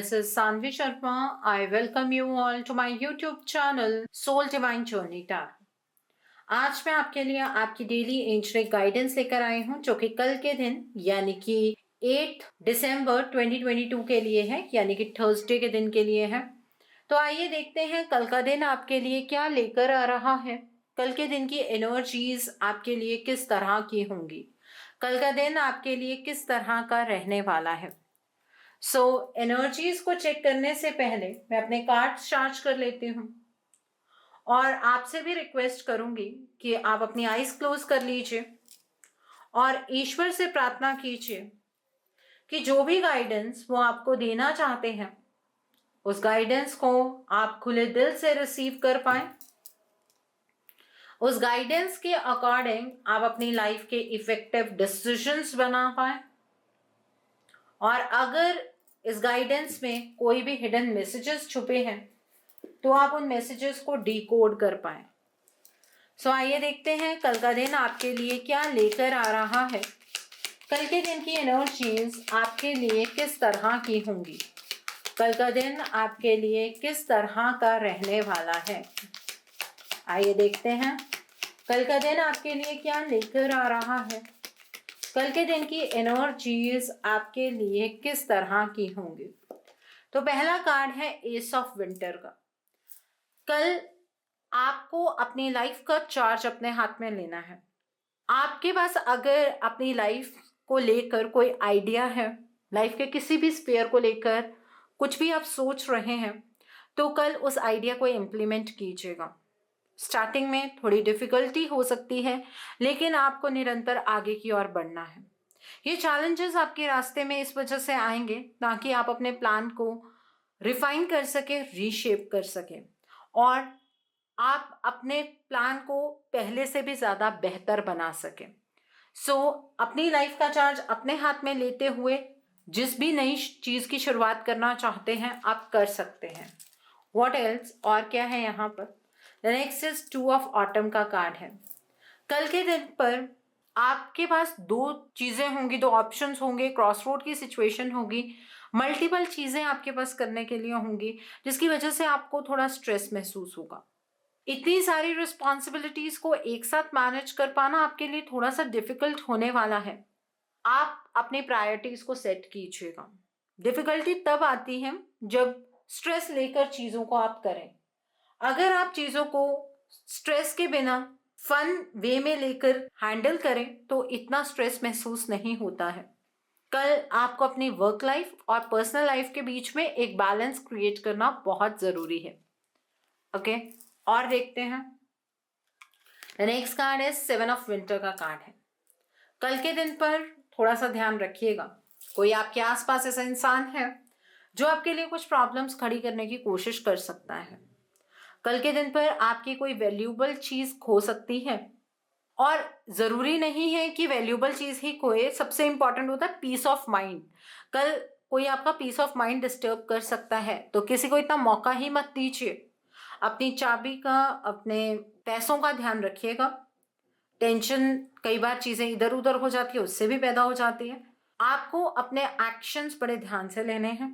This is Sanvi Sharma. I welcome you all to my YouTube channel Soul Divine Journey Tarot. आज मैं आपके लिए आपकी daily angelic guidance लेकर आई हूँ जो कि कल के दिन यानी कि 8 दिसंबर 2022 के लिए है, यानी कि थर्सडे के दिन के लिए है। तो आइए देखते हैं कल का दिन आपके लिए क्या लेकर आ रहा है। कल के दिन की एनर्जीज आपके लिए किस तरह की होंगी, कल का दिन आपके लिए किस तरह का रहने वाला है। एनर्जीज को चेक करने से पहले मैं अपने कार्ड्स चार्ज कर लेती हूँ और आपसे भी रिक्वेस्ट करूंगी कि आप अपनी आईज क्लोज कर लीजिए और ईश्वर से प्रार्थना कीजिए कि जो भी गाइडेंस वो आपको देना चाहते हैं उस गाइडेंस को आप खुले दिल से रिसीव कर पाए। उस गाइडेंस के अकॉर्डिंग आप अपनी लाइफ के इफेक्टिव डिसीजंस बना पाए और अगर इस गाइडेंस में कोई भी हिडन मैसेजेस छुपे हैं तो आप उन मैसेजेस को डिकोड कर पाए। आइए देखते हैं कल का दिन आपके लिए क्या लेकर आ रहा है। कल के दिन की एनर्जीज आपके लिए किस तरह की होंगी, कल का दिन आपके लिए किस तरह का रहने वाला है। आइए देखते हैं कल का दिन आपके लिए क्या लेकर आ रहा है। कल के दिन की एनर्जीज आपके लिए किस तरह की होंगी। तो पहला कार्ड है एस ऑफ विंटर का। कल आपको अपनी लाइफ का चार्ज अपने हाथ में लेना है। आपके पास अगर अपनी लाइफ को लेकर कोई आइडिया है, लाइफ के किसी भी स्फीयर को लेकर कुछ भी आप सोच रहे हैं, तो कल उस आइडिया को इम्प्लीमेंट कीजिएगा। स्टार्टिंग में थोड़ी डिफिकल्टी हो सकती है, लेकिन आपको निरंतर आगे की ओर बढ़ना है। ये चैलेंजेस आपके रास्ते में इस वजह से आएंगे ताकि आप अपने प्लान को रिफाइन कर सके, रीशेप कर सके और आप अपने प्लान को पहले से भी ज़्यादा बेहतर बना सके। अपनी लाइफ का चार्ज अपने हाथ में लेते हुए जिस भी नई चीज़ की शुरुआत करना चाहते हैं आप कर सकते हैं। व्हाट एल्स, और क्या है यहाँ पर। नेक्स्ट इज 2 ऑफ ऑटम का कार्ड है। कल के दिन पर आपके पास दो चीज़ें होंगी, दो ऑप्शंस होंगे, क्रॉसरोड की सिचुएशन होगी, मल्टीपल चीज़ें आपके पास करने के लिए होंगी जिसकी वजह से आपको थोड़ा स्ट्रेस महसूस होगा। इतनी सारी रिस्पॉन्सिबिलिटीज़ को एक साथ मैनेज कर पाना आपके लिए थोड़ा सा डिफिकल्ट होने वाला है। आप अपनी प्रायोरिटीज़ को सेट कीजिएगा। डिफिकल्टी तब आती है जब स्ट्रेस लेकर चीज़ों को आप करें। अगर आप चीज़ों को स्ट्रेस के बिना फन वे में लेकर हैंडल करें तो इतना स्ट्रेस महसूस नहीं होता है। कल आपको अपनी वर्क लाइफ और पर्सनल लाइफ के बीच में एक बैलेंस क्रिएट करना बहुत ज़रूरी है। ओके, और देखते हैं। नेक्स्ट कार्ड है 7 ऑफ विंटर का कार्ड है। कल के दिन पर थोड़ा सा ध्यान रखिएगा, कोई आपके आसपास ऐसा इंसान है जो आपके लिए कुछ प्रॉब्लम्स खड़ी करने की कोशिश कर सकता है। कल के दिन पर आपकी कोई वैल्यूएबल चीज़ खो सकती है और ज़रूरी नहीं है कि वैल्यूएबल चीज़ ही खोए, सबसे इंपॉर्टेंट होता है पीस ऑफ माइंड। कल कोई आपका पीस ऑफ माइंड डिस्टर्ब कर सकता है, तो किसी को इतना मौका ही मत दीजिए। अपनी चाबी का, अपने पैसों का ध्यान रखिएगा। टेंशन, कई बार चीज़ें इधर उधर हो जाती है, उससे भी पैदा हो जाती है। आपको अपने एक्शंस बड़े ध्यान से लेने हैं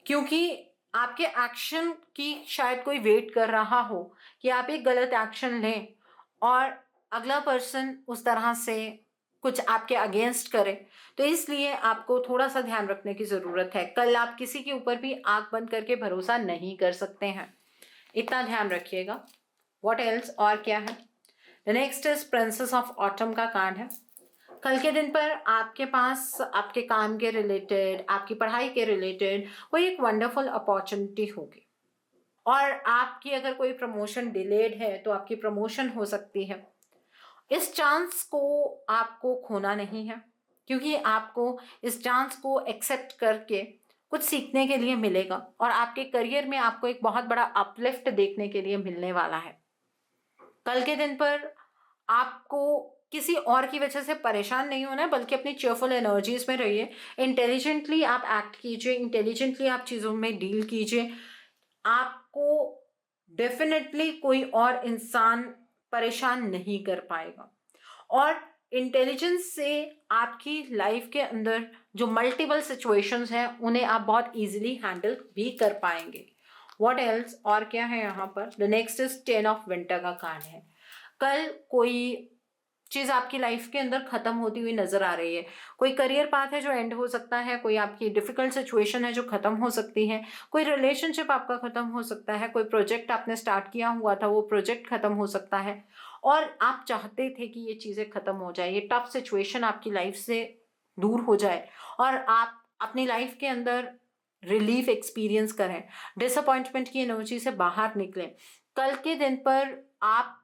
क्योंकि आपके एक्शन की शायद कोई वेट कर रहा हो कि आप एक गलत एक्शन लें और अगला पर्सन उस तरह से कुछ आपके अगेंस्ट करे, तो इसलिए आपको थोड़ा सा ध्यान रखने की ज़रूरत है। कल आप किसी के ऊपर भी आंख बंद करके भरोसा नहीं कर सकते हैं, इतना ध्यान रखिएगा। व्हाट एल्स, और क्या है। Next is princess of autumn का कार्ड है। कल के दिन पर आपके पास आपके काम के रिलेटेड, आपकी पढ़ाई के रिलेटेड कोई एक वंडरफुल अपॉर्चुनिटी होगी और आपकी अगर कोई प्रमोशन डिलेड है तो आपकी प्रमोशन हो सकती है। इस चांस को आपको खोना नहीं है क्योंकि आपको इस चांस को एक्सेप्ट करके कुछ सीखने के लिए मिलेगा और आपके करियर में आपको एक बहुत बड़ा अपलिफ्ट देखने के लिए मिलने वाला है। कल के दिन पर आपको किसी और की वजह से परेशान नहीं होना है, बल्कि अपनी चेयरफुल एनर्जीज में रहिए। इंटेलिजेंटली आप एक्ट कीजिए, इंटेलिजेंटली आप चीज़ों में डील कीजिए। आपको डेफिनेटली कोई और इंसान परेशान नहीं कर पाएगा और इंटेलिजेंस से आपकी लाइफ के अंदर जो मल्टीपल सिचुएशंस हैं उन्हें आप बहुत इजीली हैंडल भी कर पाएंगे। व्हाट एल्स, और क्या है यहाँ पर? The next is 10 of winter का कार्ड है। कल कोई चीज आपकी लाइफ के अंदर खत्म होती हुई नजर आ रही है। कोई करियर पाथ है जो एंड हो सकता है, कोई आपकी डिफिकल्ट सिचुएशन है जो खत्म हो सकती है, कोई रिलेशनशिप आपका खत्म हो सकता है, कोई प्रोजेक्ट आपने स्टार्ट किया हुआ था वो प्रोजेक्ट खत्म हो सकता है और आप चाहते थे कि ये चीजें खत्म हो जाए, ये टफ सिचुएशन आपकी लाइफ से दूर हो जाए और आप अपनी लाइफ के अंदर रिलीफ एक्सपीरियंस करें, डिसअपॉइंटमेंट की एनर्जी से बाहर निकलें। कल के दिन पर आप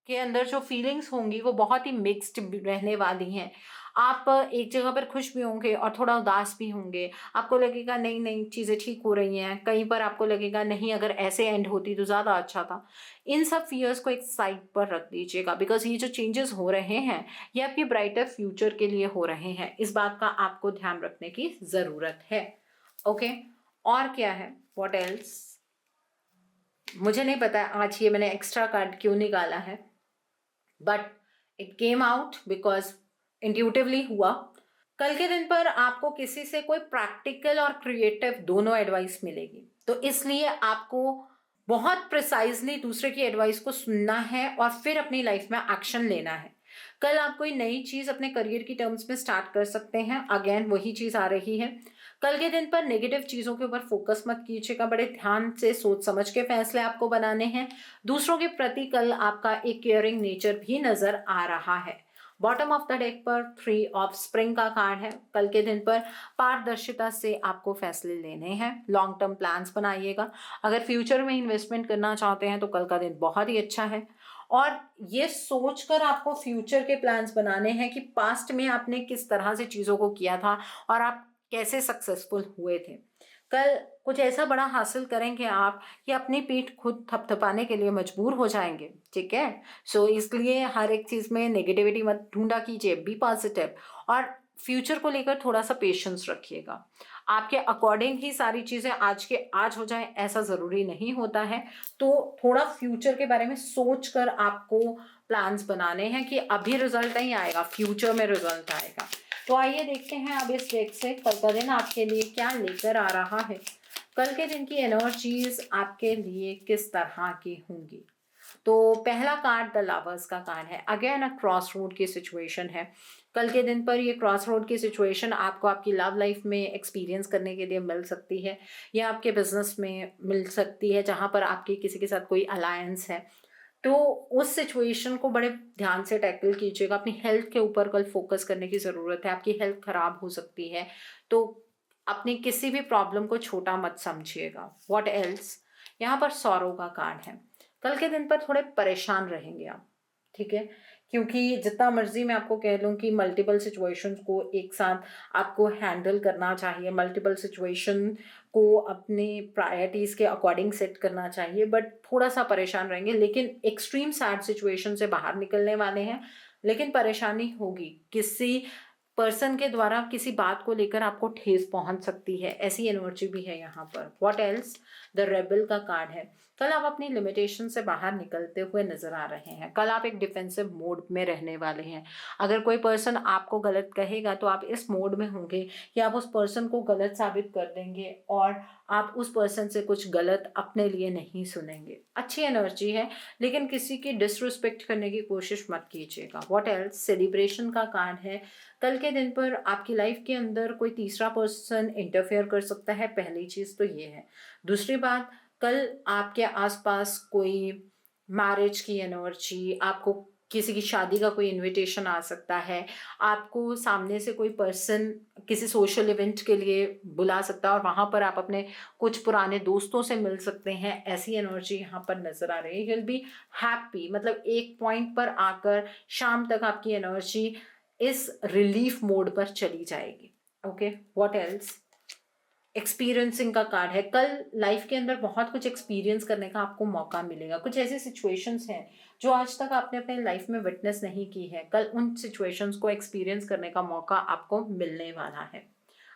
के अंदर जो फीलिंग्स होंगी वो बहुत ही मिक्स्ड रहने वाली हैं। आप एक जगह पर खुश भी होंगे और थोड़ा उदास भी होंगे। आपको लगेगा नहीं नहीं चीज़ें ठीक हो रही हैं, कहीं पर आपको लगेगा नहीं अगर ऐसे एंड होती तो ज़्यादा अच्छा था। इन सब फियर्स को एक साइड पर रख दीजिएगा, बिकॉज ये जो चेंजेस हो रहे हैं ये आपके ब्राइटर फ्यूचर के लिए हो रहे हैं। इस बात का आपको ध्यान रखने की ज़रूरत है। ओके, और क्या है? What else? मुझे नहीं पता आज ये मैंने एक्स्ट्रा कार्ड क्यों निकाला है, but it came out because intuitively हुआ। कल के दिन पर आपको किसी से कोई प्रैक्टिकल और क्रिएटिव दोनों एडवाइस मिलेगी, तो इसलिए आपको बहुत प्रिसाइजली दूसरे की एडवाइस को सुनना है और फिर अपनी लाइफ में एक्शन लेना है। कल आप कोई नई चीज अपने करियर की टर्म्स में स्टार्ट कर सकते हैं। अगेन वही चीज आ रही है। कल के दिन पर नेगेटिव चीजों के ऊपर फोकस मत कीजिएगा, बड़े ध्यान से सोच समझ के फैसले आपको बनाने हैं। दूसरों के प्रति कल आपका एक केयरिंग नेचर भी नजर आ रहा है। बॉटम ऑफ द डेक पर 3 ऑफ स्प्रिंग का कार्ड है। कल के दिन पर पारदर्शिता से आपको फैसले लेने हैं, लॉन्ग टर्म प्लान्स बनाइएगा। अगर फ्यूचर में इन्वेस्टमेंट करना चाहते हैं तो कल का दिन बहुत ही अच्छा है और ये सोचकर आपको फ्यूचर के प्लान्स बनाने हैं कि पास्ट में आपने किस तरह से चीज़ों को किया था और आप कैसे सक्सेसफुल हुए थे। कल कुछ ऐसा बड़ा हासिल करेंगे आप कि अपनी पीठ खुद थपथपाने के लिए मजबूर हो जाएंगे। ठीक है, सो इसलिए हर एक चीज़ में नेगेटिविटी मत ढूंढा कीजिए, बी पॉजिटिव और फ्यूचर को लेकर थोड़ा सा पेशेंस रखिएगा। आपके अकॉर्डिंग ही सारी चीज़ें आज के आज हो जाएं ऐसा ज़रूरी नहीं होता है, तो थोड़ा फ्यूचर के बारे में सोच कर आपको प्लान्स बनाने हैं कि अभी रिजल्ट नहीं आएगा, फ्यूचर में रिजल्ट आएगा। तो आइए देखते हैं अब इस डेक से कल का दिन आपके लिए क्या लेकर आ रहा है। कल के दिन की एनर्जीज आपके लिए किस तरह की होंगी? तो पहला कार्ड द लवर्स का कार्ड है। अगेन अ क्रॉस रोड की सिचुएशन है। कल के दिन पर ये क्रॉस रोड की सिचुएशन आपको आपकी लव लाइफ में एक्सपीरियंस करने के लिए मिल सकती है या आपके बिजनेस में मिल सकती है जहाँ पर आपकी किसी के साथ कोई अलायंस है। तो उस सिचुएशन को बड़े ध्यान से टैकल कीजिएगा। अपनी हेल्थ के ऊपर कल फोकस करने की ज़रूरत है। आपकी हेल्थ खराब हो सकती है, तो अपनी किसी भी प्रॉब्लम को छोटा मत समझिएगा। What else? यहाँ पर सॉरो का कार्ड है। कल के दिन पर थोड़े परेशान रहेंगे आप, ठीक है, क्योंकि जितना मर्जी मैं आपको कह लूँ कि मल्टीपल सिचुएशंस को एक साथ आपको हैंडल करना चाहिए, मल्टीपल सिचुएशन को अपनी प्रायोरिटीज़ के अकॉर्डिंग सेट करना चाहिए, बट थोड़ा सा परेशान रहेंगे। लेकिन एक्सट्रीम सैड सिचुएशन से बाहर निकलने वाले हैं, लेकिन परेशानी होगी। किसी पर्सन के द्वारा किसी बात को लेकर आपको ठेस पहुंच सकती है, ऐसी एनर्जी भी है यहाँ पर। What else? द रेबल का कार्ड है। कल आप अपनी लिमिटेशन से बाहर निकलते हुए नजर आ रहे हैं। कल आप एक डिफेंसिव मोड में रहने वाले हैं। अगर कोई पर्सन आपको गलत कहेगा तो आप इस मोड में होंगे कि आप उस पर्सन को गलत साबित कर देंगे और आप उस पर्सन से कुछ गलत अपने लिए नहीं सुनेंगे। अच्छी एनर्जी है, लेकिन किसी की डिसरिस्पेक्ट करने की कोशिश मत कीजिएगा। What else? सेलिब्रेशन का कार्ड है। कल के दिन पर आपकी लाइफ के अंदर कोई तीसरा पर्सन इंटरफेयर कर सकता है, पहली चीज़ तो ये है। दूसरी बात, कल आपके आसपास कोई मैरिज की एनर्जी, आपको किसी की शादी का कोई इनविटेशन आ सकता है, आपको सामने से कोई पर्सन किसी सोशल इवेंट के लिए बुला सकता है और वहाँ पर आप अपने कुछ पुराने दोस्तों से मिल सकते हैं। ऐसी एनर्जी यहाँ पर नजर आ रही है। यू विल बी हैप्पी, मतलब एक पॉइंट पर आकर शाम तक आपकी एनर्जी इस रिलीफ मोड पर चली जाएगी। Okay, what else? एक्सपीरियंसिंग का कार्ड है। कल लाइफ के अंदर बहुत कुछ एक्सपीरियंस करने का आपको मौका मिलेगा। कुछ ऐसी सिचुएशंस हैं जो आज तक आपने अपने लाइफ में विटनेस नहीं की है, कल उन सिचुएशंस को एक्सपीरियंस करने का मौका आपको मिलने वाला है।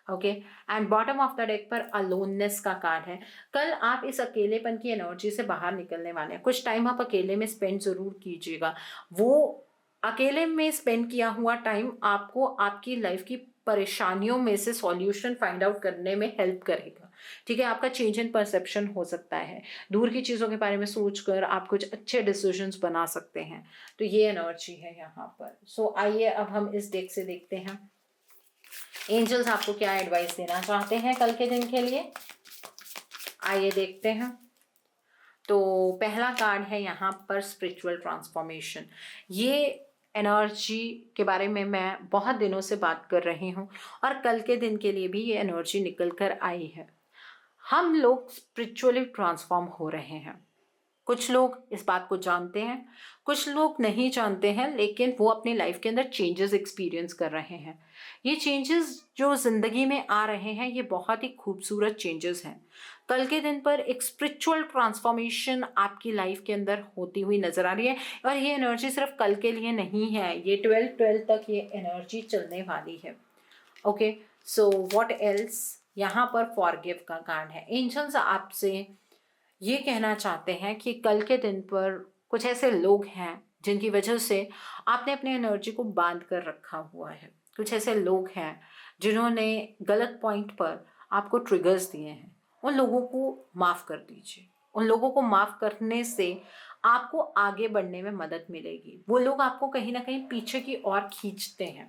Okay, and bottom of the deck पर अलोननेस का कार्ड है। कल आप इस अकेलेपन की एनर्जी से बाहर निकलने वाले हैं। कुछ टाइम आप अकेले में स्पेंड ज़रूर कीजिएगा। वो अकेले में स्पेंड किया हुआ टाइम आपको आपकी लाइफ की परेशानियों में से सॉल्यूशन फाइंड आउट करने में हेल्प करेगा। ठीक है, आपका चेंज इन परसेप्शन हो सकता है, दूर की चीज़ों के बारे में सोचकर आप कुछ अच्छे डिसीजंस बना सकते हैं। तो ये एनर्जी है यहाँ पर। सो आइए अब हम इस डेक से देखते हैं एंजल्स आपको क्या एडवाइस देना चाहते हैं कल के दिन के लिए। आइए देखते हैं। तो पहला कार्ड है यहाँ पर स्पिरिचुअल ट्रांसफॉर्मेशन। ये एनर्जी के बारे में मैं बहुत दिनों से बात कर रही हूँ और कल के दिन के लिए भी ये एनर्जी निकल कर आई है। हम लोग स्पिरिचुअली ट्रांसफॉर्म हो रहे हैं। कुछ लोग इस बात को जानते हैं, कुछ लोग नहीं जानते हैं, लेकिन वो अपनी लाइफ के अंदर चेंजेस एक्सपीरियंस कर रहे हैं। ये चेंजेस जो ज़िंदगी में आ रहे हैं ये बहुत ही खूबसूरत चेंजेस हैं। कल के दिन पर एक स्पिरिचुअल ट्रांसफॉर्मेशन आपकी लाइफ के अंदर होती हुई नज़र आ रही है और ये एनर्जी सिर्फ कल के लिए नहीं है, ये 12/12 तक ये एनर्जी चलने वाली है। Okay, so what else. यहाँ पर फॉरगिव का कार्ड है। एंजल्स आपसे ये कहना चाहते हैं कि कल के दिन पर कुछ ऐसे लोग हैं जिनकी वजह से आपने अपनी एनर्जी को बांध कर रखा हुआ है। कुछ ऐसे लोग हैं जिन्होंने गलत पॉइंट पर आपको ट्रिगर्स दिए हैं। उन लोगों को माफ़ कर दीजिए। उन लोगों को माफ़ करने से आपको आगे बढ़ने में मदद मिलेगी। वो लोग आपको कहीं ना कहीं पीछे की ओर खींचते हैं।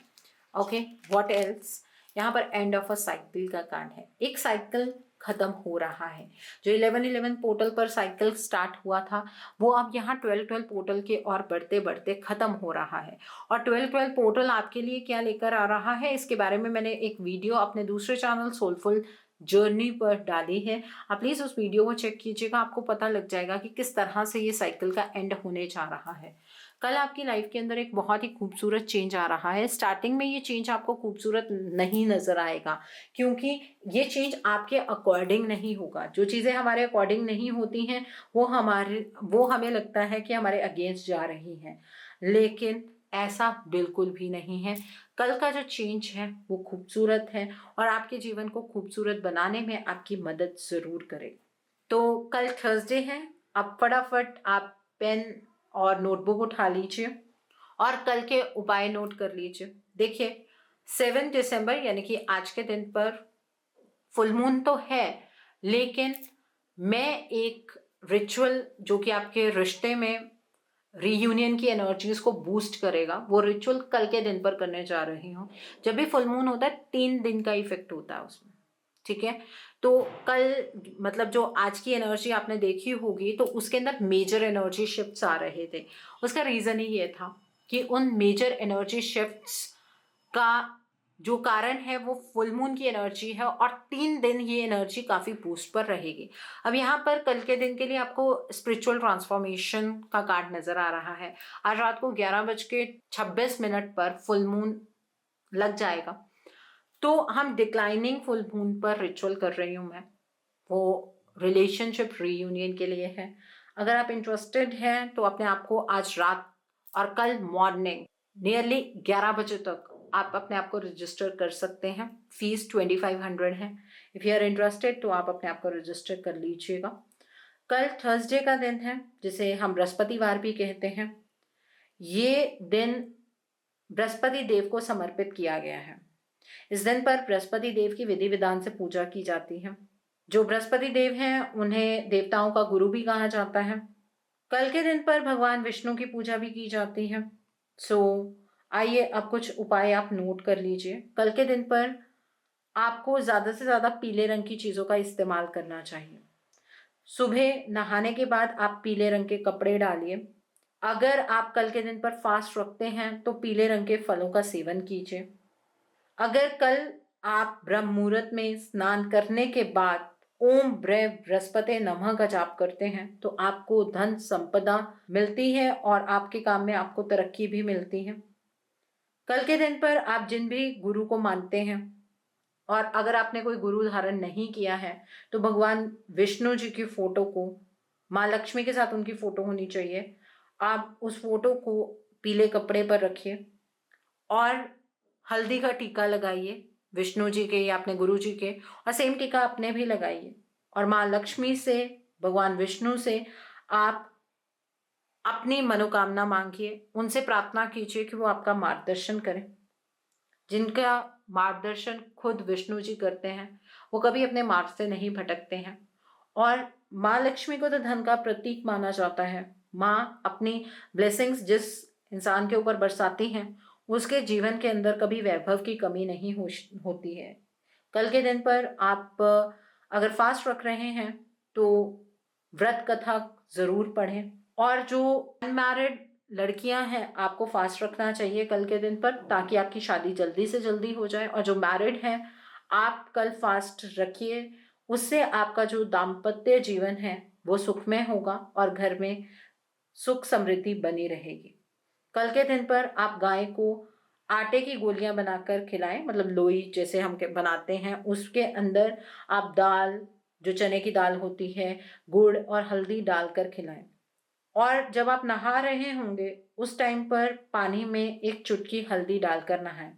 Okay, what else. यहाँ पर एंड ऑफ अ साइकिल का कार्ड है। एक साइकिल खत्म हो रहा है। जो 11/11 पोर्टल पर साइकिल स्टार्ट हुआ था वो अब यहाँ 12/12 पोर्टल के और बढ़ते बढ़ते खत्म हो रहा है। और 12/12 पोर्टल आपके लिए क्या लेकर आ रहा है इसके बारे में मैंने एक वीडियो अपने दूसरे चैनल सोलफुल जर्नी पर डाली है। आप प्लीज़ उस वीडियो को चेक कीजिएगा, आपको पता लग जाएगा कि किस तरह से ये साइकिल का एंड होने जा रहा है। कल आपकी लाइफ के अंदर एक बहुत ही खूबसूरत चेंज आ रहा है। स्टार्टिंग में ये चेंज आपको खूबसूरत नहीं नज़र आएगा क्योंकि ये चेंज आपके अकॉर्डिंग नहीं होगा। जो चीज़ें हमारे अकॉर्डिंग नहीं होती हैं वो हमें लगता है कि हमारे अगेंस्ट जा रही हैं, लेकिन ऐसा बिल्कुल भी नहीं है। कल का जो चेंज है वो खूबसूरत है और आपके जीवन को खूबसूरत बनाने में आपकी मदद ज़रूर करेगा। तो कल थर्सडे है। अब फटाफट आप पेन और नोटबुक उठा लीजिए और कल के उपाय नोट कर लीजिए। देखिए, 7 दिसंबर यानी कि आज के दिन पर फुल मून तो है, लेकिन मैं एक रिचुअल जो कि आपके रिश्ते में रीयूनियन की एनर्जीज को बूस्ट करेगा वो रिचुअल कल के दिन पर करने जा रही हूँ। जब भी फुल मून होता है 3 दिन का इफेक्ट होता है उसमें। ठीक है, तो कल मतलब जो आज की एनर्जी आपने देखी होगी तो उसके अंदर मेजर एनर्जी शिफ्ट्स आ रहे थे। उसका रीज़न ही ये था कि उन मेजर एनर्जी शिफ्ट्स का जो कारण है वो फुल मून की एनर्जी है और 3 दिन ये एनर्जी काफ़ी बूस्ट पर रहेगी। अब यहाँ पर कल के दिन के लिए आपको स्पिरिचुअल ट्रांसफॉर्मेशन का कार्ड नज़र आ रहा है। आज रात को 11:26 पर फुल मून लग जाएगा। तो हम डिक्लाइनिंग फुल मून पर रिचुअल कर रही हूँ मैं, वो रिलेशनशिप रीयूनियन के लिए है। अगर आप इंटरेस्टेड हैं तो अपने आप को आज रात और कल मॉर्निंग नियरली 11 बजे तक आप अपने आप को रजिस्टर कर सकते हैं। फीस 2500 है। इफ़ यू आर इंटरेस्टेड तो आप अपने आप को रजिस्टर कर लीजिएगा। कल थर्सडे का दिन है जिसे हम बृहस्पतिवार भी कहते हैं। ये दिन बृहस्पति देव को समर्पित किया गया है। इस दिन पर बृहस्पति देव की विधि विधान से पूजा की जाती है। जो बृहस्पति देव हैं उन्हें देवताओं का गुरु भी कहा जाता है। कल के दिन पर भगवान विष्णु की पूजा भी की जाती है। सो आइए अब कुछ उपाय आप नोट कर लीजिए। कल के दिन पर आपको ज़्यादा से ज़्यादा पीले रंग की चीज़ों का इस्तेमाल करना चाहिए। सुबह नहाने के बाद आप पीले रंग के कपड़े डालिए। अगर आप कल के दिन पर फास्ट रखते हैं तो पीले रंग के फलों का सेवन कीजिए। अगर कल आप ब्रह्म मुहूर्त में स्नान करने के बाद ओम बृहस्पति नमः का जाप करते हैं तो आपको धन संपदा मिलती है और आपके काम में आपको तरक्की भी मिलती है। कल के दिन पर आप जिन भी गुरु को मानते हैं और अगर आपने कोई गुरु धारण नहीं किया है तो भगवान विष्णु जी की फोटो को, माँ लक्ष्मी के साथ उनकी फोटो होनी चाहिए, आप उस फोटो को पीले कपड़े पर रखिए और हल्दी का टीका लगाइए विष्णु जी के या अपने गुरु जी के, और सेम टीका अपने भी लगाइए और माँ लक्ष्मी से, भगवान विष्णु से आप अपनी मनोकामना मांगिए, उनसे प्रार्थना कीजिए कि वो आपका मार्गदर्शन करें। जिनका मार्गदर्शन खुद विष्णु जी करते हैं, वो कभी अपने मार्ग से नहीं भटकते हैं। और माँ लक्ष्मी को तो धन का प्रतीक माना जाता है। माँ अपनी ब्लेसिंग्स जिस इंसान के ऊपर बरसाती हैं, उसके जीवन के अंदर कभी वैभव की कमी नहीं होती है। कल के दिन पर आप अगर फास्ट रख रहे हैं तो व्रत कथा जरूर पढ़ें। और जो अनमैरिड लड़कियां हैं, आपको फास्ट रखना चाहिए कल के दिन पर, ताकि आपकी शादी जल्दी से जल्दी हो जाए। और जो मैरिड हैं, आप कल फास्ट रखिए, उससे आपका जो दाम्पत्य जीवन है वो सुखमय होगा और घर में सुख समृद्धि बनी रहेगी। कल के दिन पर आप गाय को आटे की गोलियां बनाकर खिलाएं, मतलब लोई जैसे हम बनाते हैं, उसके अंदर आप दाल, जो चने की दाल होती है, गुड़ और हल्दी डालकर खिलाएं। और जब आप नहा रहे होंगे उस टाइम पर पानी में एक चुटकी हल्दी डालकर नहाएं।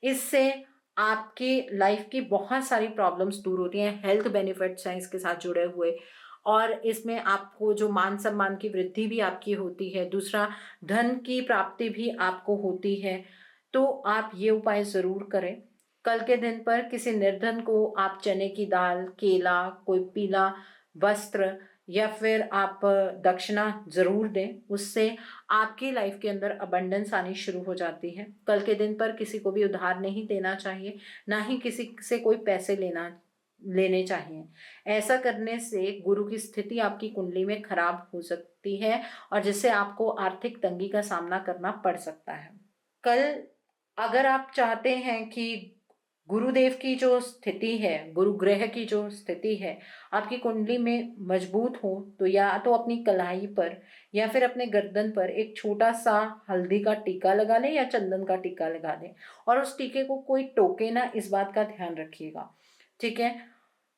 इससे आपकी लाइफ की बहुत सारी प्रॉब्लम्स दूर होती हैं, हेल्थ बेनिफिट्स हैं इसके साथ जुड़े हुए। और इसमें आपको जो मान सम्मान की वृद्धि भी आपकी होती है, दूसरा धन की प्राप्ति भी आपको होती है। तो आप ये उपाय ज़रूर करें। कल के दिन पर किसी निर्धन को आप चने की दाल, केला, कोई पीला वस्त्र या फिर आप दक्षिणा ज़रूर दें। उससे आपकी लाइफ के अंदर अबंडेंस आनी शुरू हो जाती है। कल के दिन पर किसी को भी उधार नहीं देना चाहिए, ना ही किसी से कोई पैसे लेने चाहिए। ऐसा करने से गुरु की स्थिति आपकी कुंडली में खराब हो सकती है और जिससे आपको आर्थिक तंगी का सामना करना पड़ सकता है। कल अगर आप चाहते हैं कि गुरुदेव की जो स्थिति है, गुरु ग्रह की जो स्थिति है आपकी कुंडली में मजबूत हो, तो या तो अपनी कलाई पर या फिर अपने गर्दन पर एक छोटा सा हल्दी का टीका लगा लें या चंदन का टीका लगा लें। और उस टीके को कोई टोके ना, इस बात का ध्यान रखिएगा, ठीक है।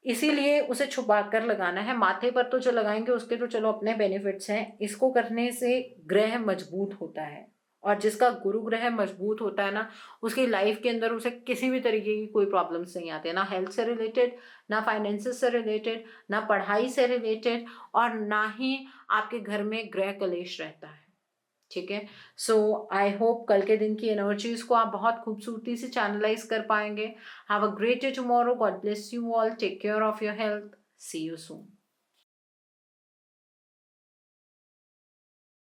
इसीलिए उसे छुपा कर लगाना है। माथे पर तो जो लगाएंगे उसके तो चलो अपने बेनिफिट्स हैं, इसको करने से ग्रह मजबूत होता है। और जिसका गुरु ग्रह मजबूत होता है ना, उसकी लाइफ के अंदर उसे किसी भी तरीके की कोई प्रॉब्लम्स नहीं आते, ना हेल्थ से रिलेटेड, ना फाइनेंसेस से रिलेटेड, ना पढ़ाई से रिलेटेड, और ना ही आपके घर में ग्रह कलेश रहता है, ठीक है। सो आई होप कल के दिन की एनर्जीज को आप बहुत खूबसूरती से चैनलाइज कर पाएंगे। Have a great day tomorrow. God bless you all. Take care of your health. See you soon.